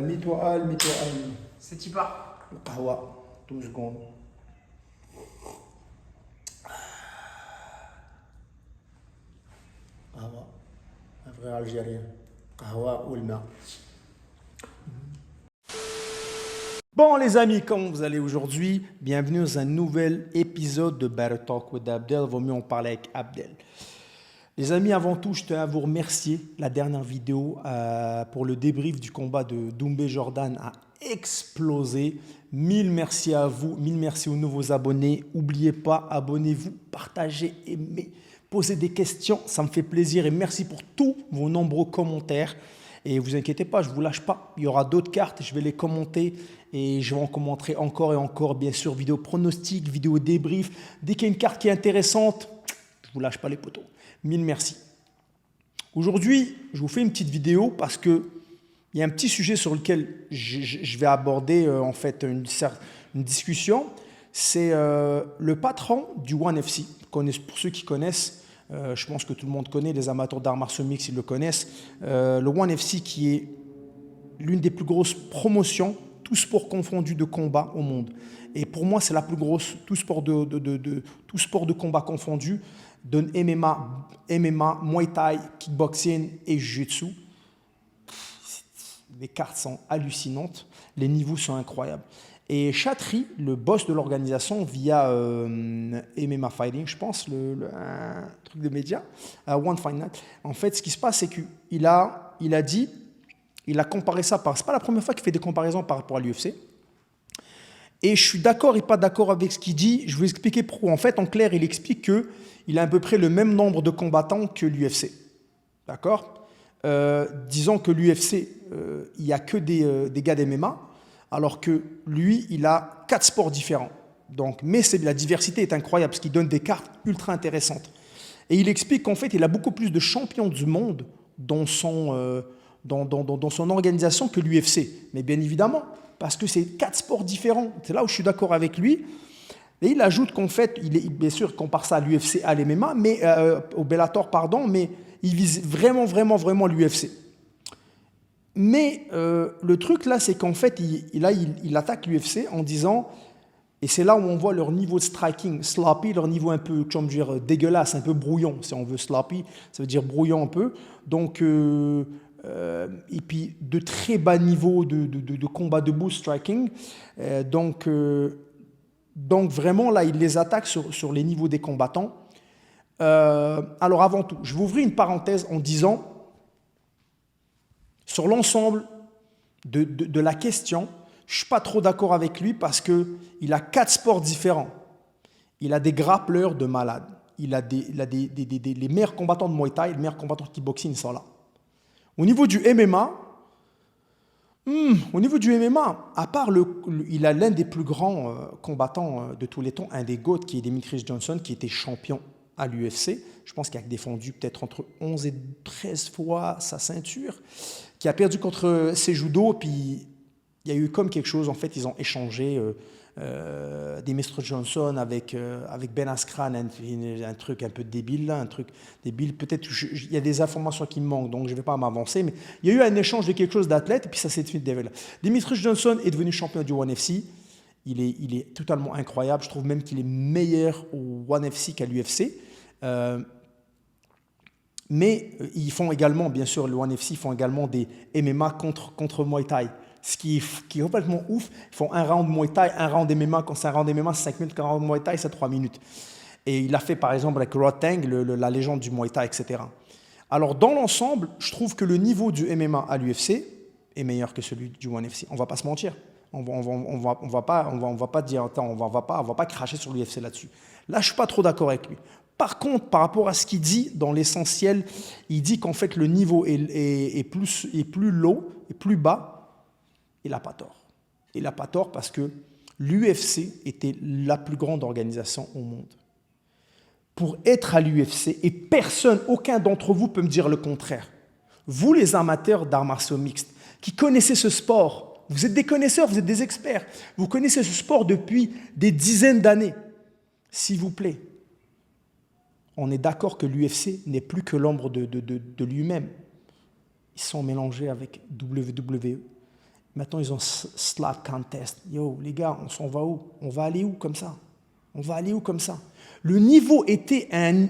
Mets-toi al. C'est qui part. Kahwa, 12 secondes. Kahwa, un frère algérien. Kahwa ou le mer. Bon les amis, comment vous allez aujourd'hui? Bienvenue dans un nouvel épisode de Better Talk with Abdel. Vaut mieux en parler avec Abdel. Les amis, avant tout, je tiens à vous remercier. La dernière vidéo pour le débrief du combat de Doumbé Jordan a explosé. Mille merci à vous, mille merci aux nouveaux abonnés. N'oubliez pas, abonnez-vous, partagez, aimez, posez des questions, ça me fait plaisir. Et merci pour tous vos nombreux commentaires. Et vous inquiétez pas, je ne vous lâche pas. Il y aura d'autres cartes, je vais les commenter et je vais en commenter encore et encore. Bien sûr, vidéo pronostic, vidéo débrief. Dès qu'il y a une carte qui est intéressante, je ne vous lâche pas les poteaux. Mille merci. Aujourd'hui, je vous fais une petite vidéo parce qu'il y a un petit sujet sur lequel je vais aborder en fait une discussion. C'est le patron du ONE FC. Pour ceux qui connaissent, je pense que tout le monde connaît, les amateurs d'arts martiaux mixtes, ils le connaissent. Le ONE FC qui est l'une des plus grosses promotions, tout sport confondu, de combat au monde. Et pour moi, c'est la plus grosse, tout sport de combat confondu, de MMA, Muay Thai, kickboxing et Jiu-Jitsu. Les cartes sont hallucinantes, les niveaux sont incroyables. Et Chatri, le boss de l'organisation, via MMA Fighting, je pense, un truc de média, One Fight Night. En fait, ce qui se passe, c'est qu'il a dit, il a comparé ça c'est pas la première fois qu'il fait des comparaisons par rapport à l'UFC. Et je suis d'accord et pas d'accord avec ce qu'il dit. Je vais vous expliquer pourquoi. En fait, en clair, il explique qu'il a à peu près le même nombre de combattants que l'UFC. D'accord? Disons que l'UFC, il n'y a que des gars d'MMA, alors que lui, il a 4 sports différents. Donc, mais la diversité est incroyable, parce qu'il donne des cartes ultra intéressantes. Et il explique qu'en fait, il a beaucoup plus de champions du monde dans son organisation que l'UFC. Mais bien évidemment, parce que c'est 4 sports différents. C'est là où je suis d'accord avec lui. Et il ajoute qu'en fait, bien sûr, il compare ça à l'UFC, à l'MMA, mais au Bellator, pardon, mais il vise vraiment l'UFC. Mais le truc là, c'est qu'en fait, il attaque l'UFC en disant, et c'est là où on voit leur niveau de striking sloppy, leur niveau un peu, comment dire, dégueulasse, un peu brouillon, si on veut sloppy, ça veut dire brouillon un peu. Donc, et puis de très bas niveaux de combat debout, striking. Donc vraiment, là, il les attaque sur les niveaux des combattants. Alors avant tout, je vais ouvrir une parenthèse en disant, sur l'ensemble de la question, je ne suis pas trop d'accord avec lui parce qu'il a 4 sports différents. Il a des grappleurs de malades. Il a les meilleurs combattants de Muay Thai, les meilleurs combattants de kickboxing sont là. Au niveau du MMA, à part il a l'un des plus grands combattants de tous les temps, un des GOAT, qui est Demetrius Johnson, qui était champion à l'UFC. Je pense qu'il a défendu peut-être entre 11 et 13 fois sa ceinture, qui a perdu contre Cejudo, puis il y a eu comme quelque chose, en fait, ils ont échangé Demetrius Johnson avec Ben Askren, un truc un peu débile, là, un truc débile. Peut-être il y a des informations qui me manquent, donc je ne vais pas m'avancer, mais il y a eu un échange de quelque chose d'athlète, et puis ça s'est développé. Demetrius Johnson est devenu champion du ONE FC. Il est totalement incroyable. Je trouve même qu'il est meilleur au ONE FC qu'à l'UFC. Mais ils font également, bien sûr, le ONE FC, ils font également des MMA contre Muay Thai. Ce qui est complètement ouf. Ils font un round Muay Thai, un round MMA. Quand c'est un round MMA, c'est 5 minutes. Quand un round Muay Thai, c'est 3 minutes. Et il a fait, par exemple, avec Rod Tang, la légende du Muay Thai, etc. Alors, dans l'ensemble, je trouve que le niveau du MMA à l'UFC est meilleur que celui du ONE FC. On ne va pas se mentir. On va pas dire, attends, on va pas cracher sur l'UFC là-dessus. Là, je suis pas trop d'accord avec lui. Par contre, par rapport à ce qu'il dit, dans l'essentiel, il dit qu'en fait, le niveau est plus low, est plus bas. Il n'a pas tort. Il n'a pas tort parce que l'UFC était la plus grande organisation au monde. Pour être à l'UFC, et personne, aucun d'entre vous peut me dire le contraire. Vous, les amateurs d'arts martiaux mixtes, qui connaissez ce sport, vous êtes des connaisseurs, vous êtes des experts, vous connaissez ce sport depuis des dizaines d'années. S'il vous plaît, on est d'accord que l'UFC n'est plus que l'ombre de lui-même. Ils sont mélangés avec WWE. Maintenant, ils ont slap contest. Yo, les gars, on s'en va où? On va aller où comme ça? On va aller où comme ça? Le niveau était un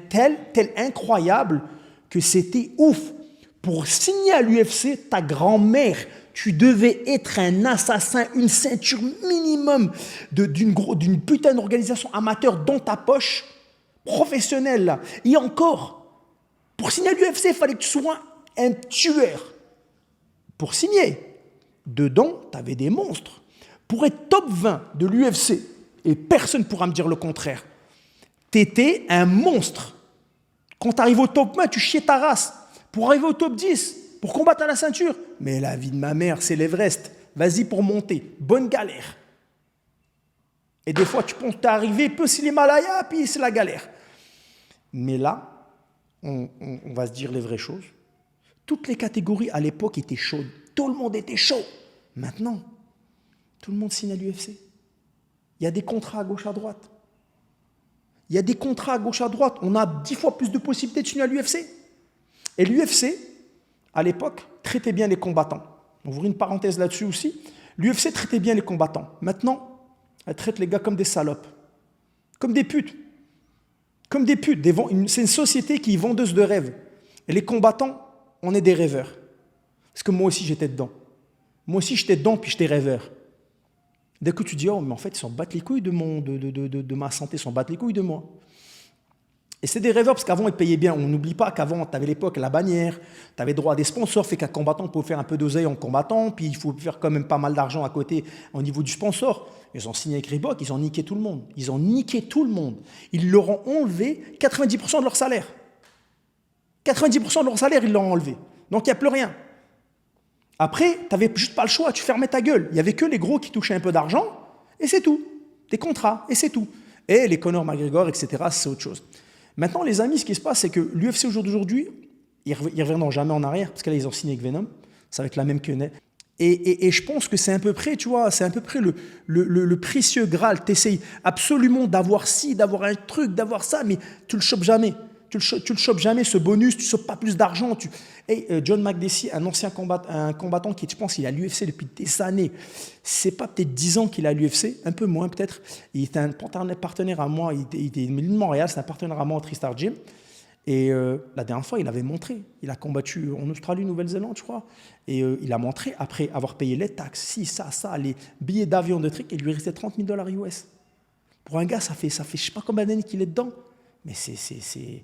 tel incroyable que c'était ouf. Pour signer à l'UFC, ta grand-mère, tu devais être un assassin, une ceinture minimum d'une putain d'organisation amateur dans ta poche, professionnelle. Là. Et encore, pour signer à l'UFC, il fallait que tu sois un tueur. Pour signer, dedans, tu avais des monstres. Pour être top 20 de l'UFC, et personne ne pourra me dire le contraire, tu étais un monstre. Quand tu arrives au top 20, tu chiais ta race. Pour arriver au top 10, pour combattre à la ceinture. Mais la vie de ma mère, c'est l'Everest. Vas-y pour monter. Bonne galère. Et des fois, tu penses que tu es arrivé, peu c'est l'Himalaya, puis c'est la galère. Mais là, on va se dire les vraies choses. Toutes les catégories à l'époque étaient chaudes. Tout le monde était chaud. Maintenant, tout le monde signe à l'UFC. Il y a des contrats à gauche, à droite. Il y a des contrats à gauche, à droite. On a 10 fois plus de possibilités de signer à l'UFC. Et l'UFC, à l'époque, traitait bien les combattants. On ouvre une parenthèse là-dessus aussi. L'UFC traitait bien les combattants. Maintenant, elle traite les gars comme des salopes. Comme des putes. Comme des putes. C'est une société qui est vendeuse de rêves. Et les combattants, on est des rêveurs. Parce que moi aussi, j'étais dedans. Moi aussi, j'étais dedans, puis j'étais rêveur. Dès que tu dis, oh, mais en fait, ils s'en battent les couilles de ma santé, ils s'en battent les couilles de moi. Et c'est des rêveurs parce qu'avant, ils payaient bien. On n'oublie pas qu'avant, tu avais l'époque la bannière, tu avais droit à des sponsors, fait qu'un combattant pouvait faire un peu d'oseille en combattant, puis il faut faire quand même pas mal d'argent à côté au niveau du sponsor. Ils ont signé avec Reebok, ils ont niqué tout le monde. Ils ont niqué tout le monde. Ils leur ont enlevé 90% de leur salaire. 90% de leur salaire, ils l'ont enlevé. Donc, il n'y a plus rien. Après, tu n'avais juste pas le choix, tu fermais ta gueule. Il n'y avait que les gros qui touchaient un peu d'argent, et c'est tout. Des contrats, et c'est tout. Et les Conor McGregor, etc., c'est autre chose. Maintenant, les amis, ce qui se passe, c'est que l'UFC aujourd'hui, ils ne reviendront jamais en arrière, parce que là, ils ont signé avec Venom, ça va être la même que Ney. Et je pense que c'est à peu près, tu vois, c'est à peu près le précieux Graal. Tu essayes absolument d'avoir ci, d'avoir un truc, d'avoir ça, mais tu le chopes jamais. Tu le chopes jamais, ce bonus, tu ne chopes pas plus d'argent. John Makdessi, un ancien combattant qui, je pense, il est à l'UFC depuis des années. C'est pas peut-être 10 ans qu'il est à l'UFC, un peu moins peut-être. Il était un partenaire à moi, il était de Montréal, c'est un partenaire à moi au Tristar Gym. Et la dernière fois, il avait montré. Il a combattu en Australie, Nouvelle-Zélande, je crois. Et il a montré, après avoir payé les taxes, si, ça, les billets d'avion de trucs, il lui restait $30,000 US. Pour un gars, ça fait je ne sais pas combien d'années qu'il est dedans. Mais c'est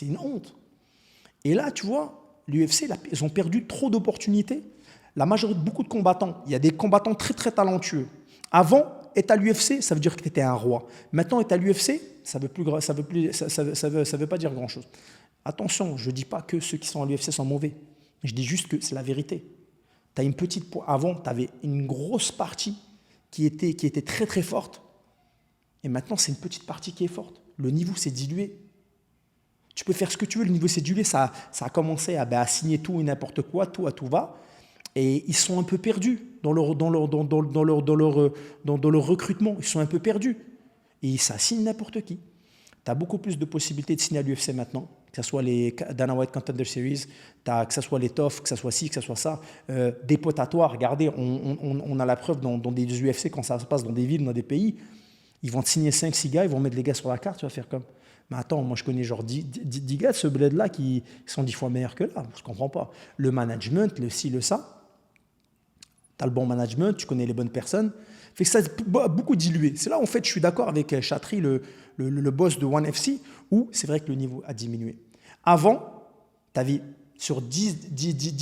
une honte. Et là, tu vois, l'UFC, ils ont perdu trop d'opportunités. La majorité, beaucoup de combattants, il y a des combattants très, très talentueux. Avant, être à l'UFC, ça veut dire que tu étais un roi. Maintenant, être à l'UFC, ça veut pas dire grand-chose. Attention, je ne dis pas que ceux qui sont à l'UFC sont mauvais. Je dis juste que c'est la vérité. Avant, tu avais une grosse partie qui était très, très forte. Et maintenant, c'est une petite partie qui est forte. Le niveau s'est dilué. Tu peux faire ce que tu veux, le niveau s'est dilué, ça a commencé à signer tout et n'importe quoi, tout à tout va. Et ils sont un peu perdus dans leur recrutement. Ils sont un peu perdus. Et ça signe n'importe qui. Tu as beaucoup plus de possibilités de signer à l'UFC maintenant, que ce soit les Dana White Contender Series, que ce soit les TOF, que ce soit ci, que ce soit ça. Des potatoires, regardez, on a la preuve dans des UFC, quand ça se passe dans des villes, dans des pays, ils vont te signer 5-6 gars, ils vont mettre les gars sur la carte, tu vas faire comme... Mais attends, moi je connais genre 10 gars de ce bled-là qui sont 10 fois meilleurs que là. Je ne comprends pas. Le management, le ci, le ça. Tu as le bon management, tu connais les bonnes personnes. Fait que ça a beaucoup dilué. C'est là, en fait, je suis d'accord avec Chatri, le boss de ONE FC, où c'est vrai que le niveau a diminué. Avant, tu avais sur 10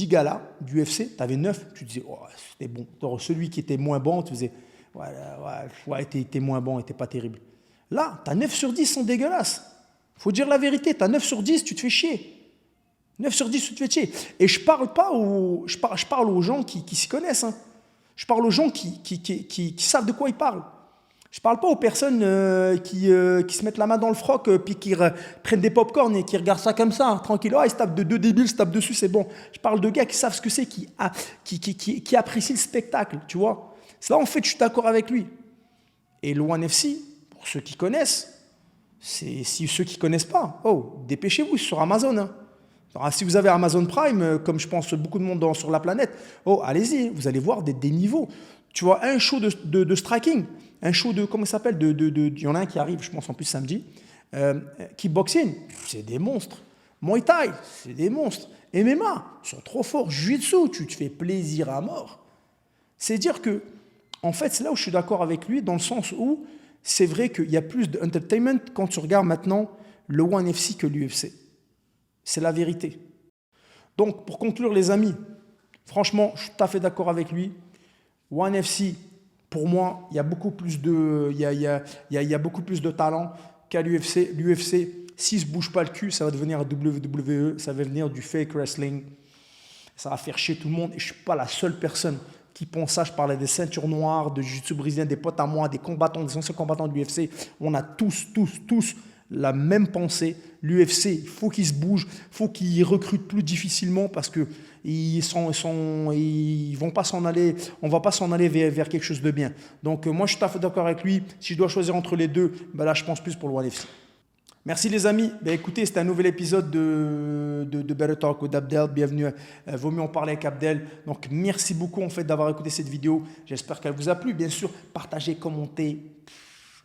gars-là du UFC, tu avais 9, tu disais, oh, c'était bon. Alors, celui qui était moins bon, tu disais, ouais, t'es moins bon, t'es pas terrible. Là, tu as 9 sur 10 sont dégueulasses. Il faut dire la vérité, tu as 9 sur 10, tu te fais chier. 9 sur 10, tu te fais chier. Et je parle aux gens qui s'y connaissent. Hein. Je parle aux gens qui savent de quoi ils parlent. Je ne parle pas aux personnes qui se mettent la main dans le froc puis qui prennent des pop-corn et qui regardent ça comme ça, hein, tranquille. Ils se tapent de deux débiles, se tapent dessus, c'est bon. Je parle de gars qui savent ce que c'est, qui apprécient le spectacle, tu vois. C'est là, en fait, je suis d'accord avec lui. Et le ONE FC, pour ceux qui connaissent, si ceux qui ne connaissent pas, dépêchez-vous sur Amazon. Hein. Alors, si vous avez Amazon Prime, comme je pense beaucoup de monde sur la planète, oh, allez-y, vous allez voir des niveaux. Tu vois, un show de striking, un show de, comment ça s'appelle, il y en a un qui arrive, je pense en plus samedi, kickboxing, c'est des monstres. Muay Thai, c'est des monstres. MMA, ils sont trop forts. Jiu-Jitsu, tu te fais plaisir à mort. C'est dire que, en fait, c'est là où je suis d'accord avec lui, dans le sens où c'est vrai qu'il y a plus d'entertainment quand tu regardes maintenant le ONE FC que l'UFC. C'est la vérité. Donc, pour conclure, les amis, franchement, je suis tout à fait d'accord avec lui. ONE FC, pour moi, il y a beaucoup plus de talent qu'à l'UFC. L'UFC, s'il ne se bouge pas le cul, ça va devenir un WWE, ça va devenir du fake wrestling. Ça va faire chier tout le monde. Et je ne suis pas la seule personne qui pense ça. Je parlais des ceintures noires, de jiu-jitsu brésilien, des potes à moi, des combattants, des anciens combattants de l'UFC. On a tous la même pensée. L'UFC, il faut qu'ils se bougent, il faut qu'ils recrutent plus difficilement parce que ils vont pas s'en aller, on va pas s'en aller vers quelque chose de bien. Donc moi, je suis tout à fait d'accord avec lui. Si je dois choisir entre les deux, ben là, je pense plus pour le ONE FC. Merci les amis. Ben, écoutez, c'était un nouvel épisode de Better Talk with Abdel. Bienvenue à Vaut mieux en parler avec Abdel. Donc merci beaucoup en fait d'avoir écouté cette vidéo. J'espère qu'elle vous a plu. Bien sûr, partagez, commentez,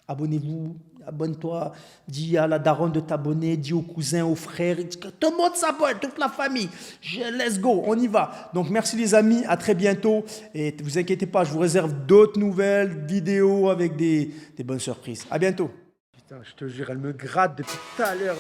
abonnez-vous, abonne-toi. Dis à la daronne de t'abonner, dis aux cousins, aux frères. Tout le monde s'abonne, toute la famille. Let's go, on y va. Donc merci les amis, à très bientôt. Et ne vous inquiétez pas, je vous réserve d'autres nouvelles vidéos avec des bonnes surprises. À bientôt. Putain, je te jure, elle me gratte depuis tout à l'heure.